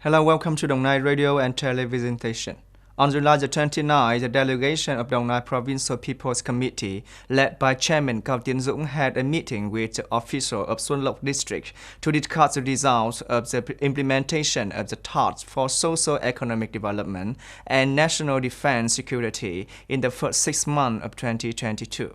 Hello, welcome to Đồng Nai Radio and Television Station. On July the 29th, the delegation of Đồng Nai Provincial People's Committee, led by Chairman Cao Tiến-dũng, had a meeting with the officials of Xuân Lộc District to discuss the results of the implementation of the tasks for socio-economic development and national defense security in the first 6 months of 2022.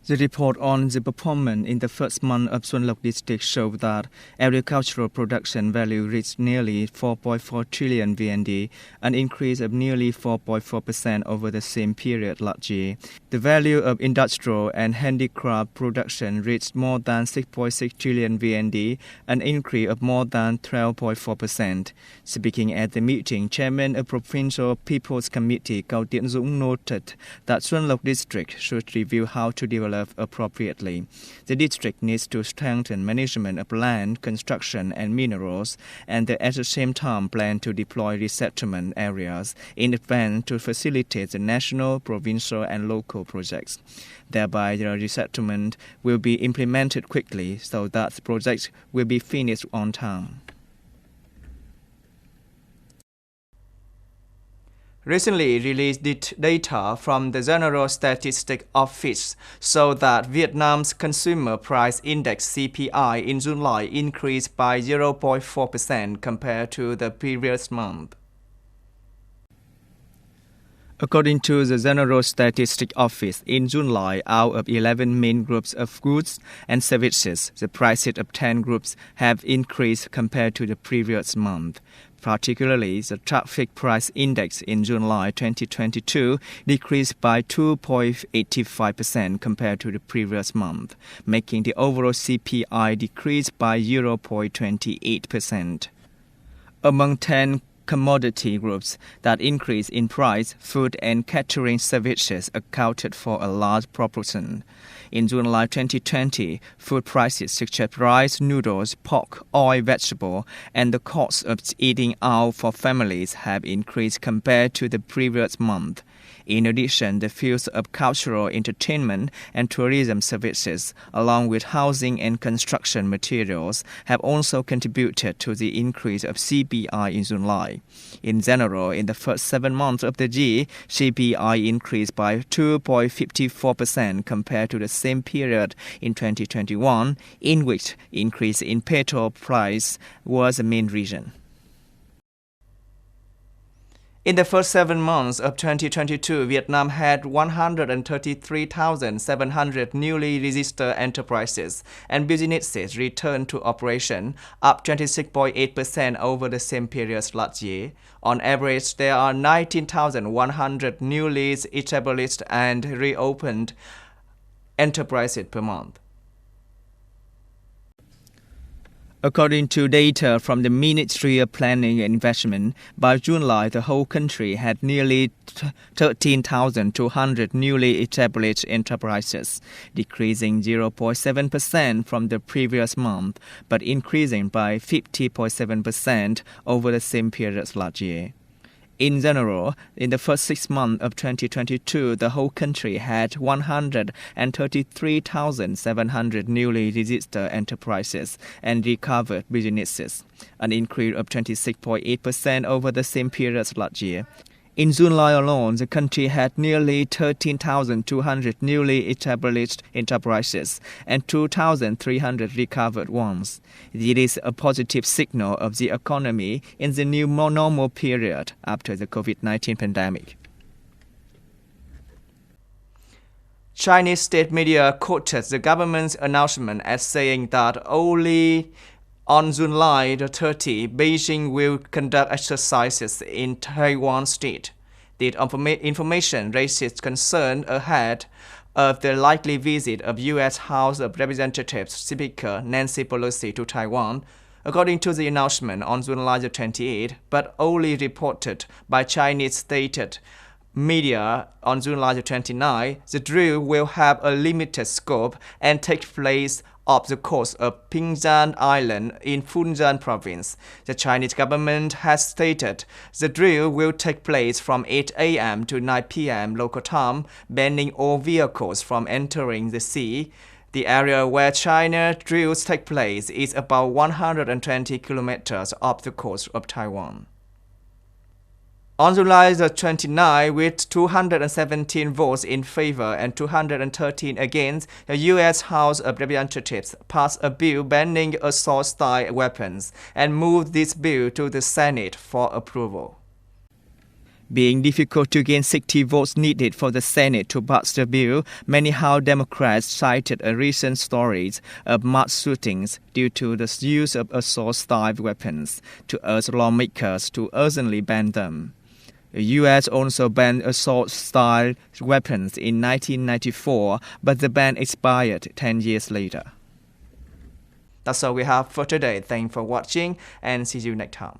The report on the performance in the first month of Xuân Lộc District showed that agricultural production value reached nearly 4.4 trillion VND, an increase of nearly 4.4% over the same period last year. The value of industrial and handicraft production reached more than 6.6 trillion VND, an increase of more than 12.4%. Speaking at the meeting, Chairman of Provincial People's Committee Cao Tiến-dũng noted that Xuân Lộc District should review how to develop appropriately. The district needs to strengthen management of land, construction and minerals, and at the same time plan to deploy resettlement areas in advance to facilitate the national, provincial and local projects. Thereby, the resettlement will be implemented quickly so that the projects will be finished on time. Recently released data from the General Statistics Office show that Vietnam's Consumer Price Index CPI in July increased by 0.4% compared to the previous month. According to the General Statistics Office, in July, out of 11 main groups of goods and services, the prices of 10 groups have increased compared to the previous month. Particularly, the traffic price index in July 2022 decreased by 2.85% compared to the previous month, making the overall CPI decrease by 0.28%. Among 10 commodity groups that increased in price, food and catering services accounted for a large proportion. In July 2020, food prices such as rice, noodles, pork, oil, vegetable, and the cost of eating out for families have increased compared to the previous month. In addition, the fields of cultural entertainment and tourism services, along with housing and construction materials, have also contributed to the increase of CPI in July. In general, in the first 7 months of the year, CPI increased by 2.54% compared to the same period in 2021, in which increase in petrol price was the main reason. In the first 7 months of 2022, Vietnam had 133,700 newly registered enterprises and businesses returned to operation, up 26.8% over the same period last year. On average, there are 19,100 newly established and reopened enterprises per month. According to data from the Ministry of Planning and Investment, by July, the whole country had nearly 13,200 newly established enterprises, decreasing 0.7% from the previous month, but increasing by 50.7% over the same period last year. In general, in the first 6 months of 2022, the whole country had 133,700 newly registered enterprises and recovered businesses, an increase of 26.8% over the same period last year. In July alone, the country had nearly 13,200 newly established enterprises and 2,300 recovered ones. It is a positive signal of the economy in the new more normal period after the COVID-19 pandemic. Chinese state media quoted the government's announcement as saying that only on July 30, Beijing will conduct exercises in Taiwan State. The information raises concern ahead of the likely visit of U.S. House of Representatives Speaker Nancy Pelosi to Taiwan. According to the announcement on July 28, but only reported by Chinese stated media on July 29, the drill will have a limited scope and take place off the coast of Pinggan Island in Fujian province. The Chinese government has stated the drill will take place from 8 a.m. to 9 p.m. local time, banning all vehicles from entering the sea. The area where China drills take place is about 120 kilometers off the coast of Taiwan. On July the 29th, with 217 votes in favor and 213 against, the U.S. House of Representatives passed a bill banning assault-style weapons and moved this bill to the Senate for approval. Being difficult to gain 60 votes needed for the Senate to pass the bill, many House Democrats cited a recent stories of mass shootings due to the use of assault-style weapons to urge lawmakers to urgently ban them. The U.S. also banned assault-style weapons in 1994, but the ban expired 10 years later. That's all we have for today. Thanks for watching and see you next time.